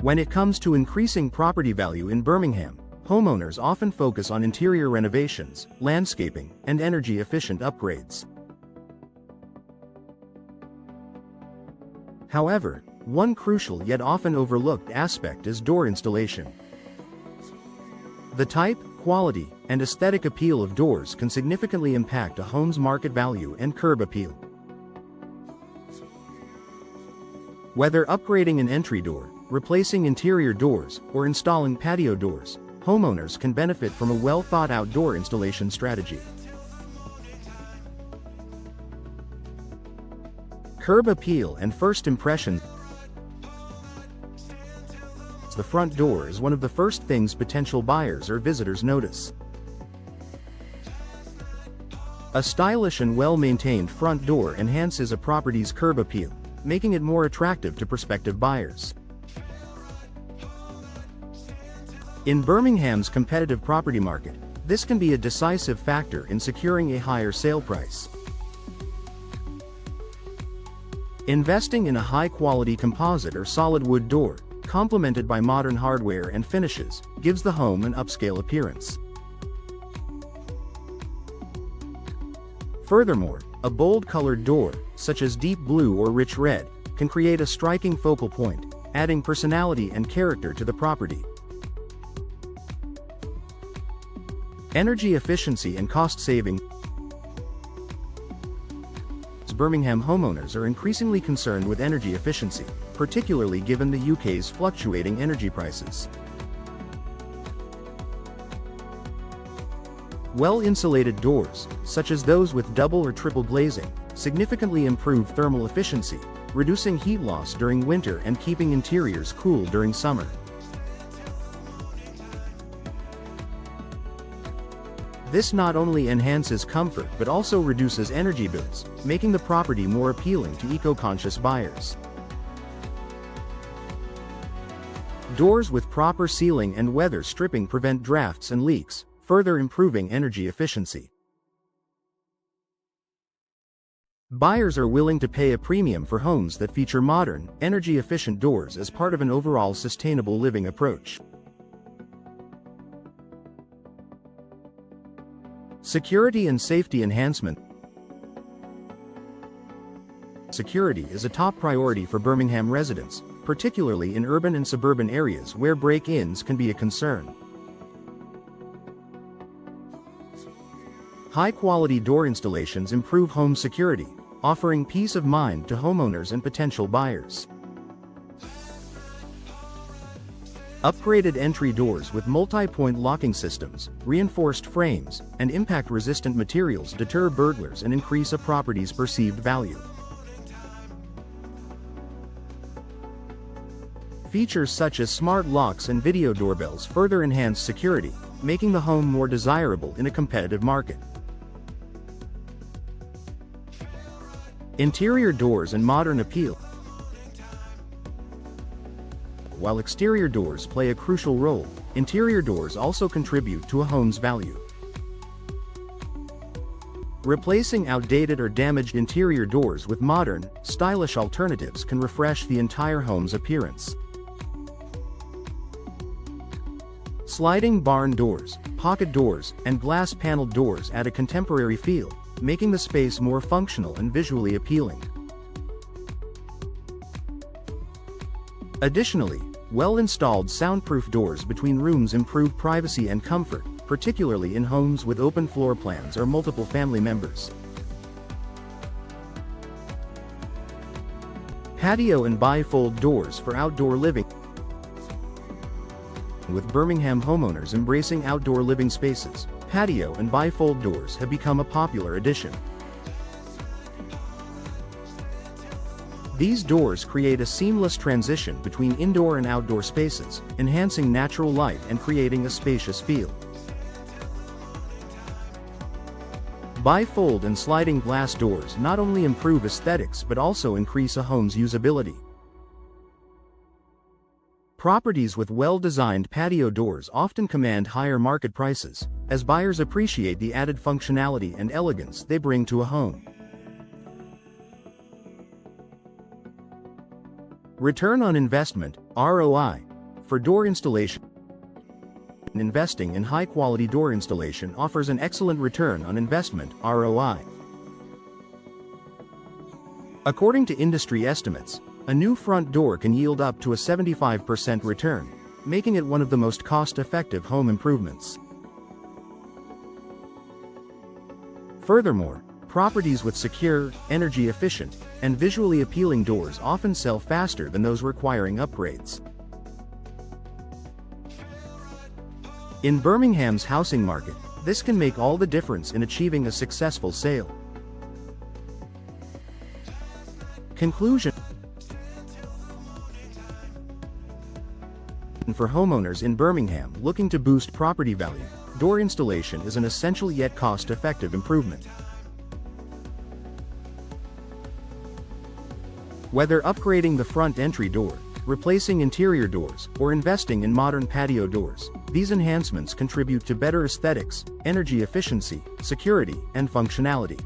When it comes to increasing property value in Birmingham, homeowners often focus on interior renovations, landscaping, and energy-efficient upgrades. However, one crucial yet often overlooked aspect is door installation. The type, quality, and aesthetic appeal of doors can significantly impact a home's market value and curb appeal. Whether upgrading an entry door, replacing interior doors, or installing patio doors, homeowners can benefit from a well-thought-out door installation strategy. Curb appeal and first impression. The front door is one of the first things potential buyers or visitors notice. A stylish and well-maintained front door enhances a property's curb appeal, making it more attractive to prospective buyers. In Birmingham's competitive property market, this can be a decisive factor in securing a higher sale price. Investing in a high-quality composite or solid wood door, complemented by modern hardware and finishes, gives the home an upscale appearance. Furthermore, a bold-colored door, such as deep blue or rich red, can create a striking focal point, adding personality and character to the property. Energy efficiency and cost saving. Birmingham homeowners are increasingly concerned with energy efficiency, particularly given the UK's fluctuating energy prices. Well-insulated doors, such as those with double or triple glazing, significantly improve thermal efficiency, reducing heat loss during winter and keeping interiors cool during summer. This not only enhances comfort but also reduces energy bills, making the property more appealing to eco-conscious buyers. Doors with proper sealing and weather stripping prevent drafts and leaks, further improving energy efficiency. Buyers are willing to pay a premium for homes that feature modern, energy-efficient doors as part of an overall sustainable living approach. Security and safety enhancement. Security is a top priority for Birmingham residents, particularly in urban and suburban areas where break-ins can be a concern. High-quality door installations improve home security, offering peace of mind to homeowners and potential buyers. Upgraded entry doors with multi-point locking systems, reinforced frames, and impact-resistant materials deter burglars and increase a property's perceived value. Features such as smart locks and video doorbells further enhance security, making the home more desirable in a competitive market. Interior doors and modern appeal. While exterior doors play a crucial role, interior doors also contribute to a home's value. Replacing outdated or damaged interior doors with modern, stylish alternatives can refresh the entire home's appearance. Sliding barn doors, pocket doors, and glass-paneled doors add a contemporary feel, making the space more functional and visually appealing. Additionally, well-installed soundproof doors between rooms improve privacy and comfort, particularly in homes with open floor plans or multiple family members. Patio and bifold doors for outdoor living. With Birmingham homeowners embracing outdoor living spaces, patio and bifold doors have become a popular addition. These doors create a seamless transition between indoor and outdoor spaces, enhancing natural light and creating a spacious feel. Bifold and sliding glass doors not only improve aesthetics but also increase a home's usability. Properties with well-designed patio doors often command higher market prices, as buyers appreciate the added functionality and elegance they bring to a home. Return on investment, ROI. For door installation, investing in high-quality door installation offers an excellent return on investment (ROI). According to industry estimates, a new front door can yield up to a 75% return, making it one of the most cost-effective home improvements. Furthermore, properties with secure, energy-efficient, and visually appealing doors often sell faster than those requiring upgrades. In Birmingham's housing market, this can make all the difference in achieving a successful sale. Conclusion: for homeowners in Birmingham looking to boost property value, door installation is an essential yet cost-effective improvement. Whether upgrading the front entry door, replacing interior doors, or investing in modern patio doors, these enhancements contribute to better aesthetics, energy efficiency, security, and functionality.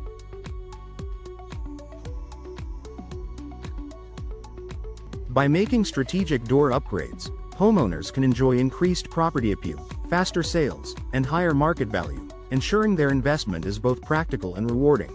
By making strategic door upgrades, homeowners can enjoy increased property appeal, faster sales, and higher market value, ensuring their investment is both practical and rewarding.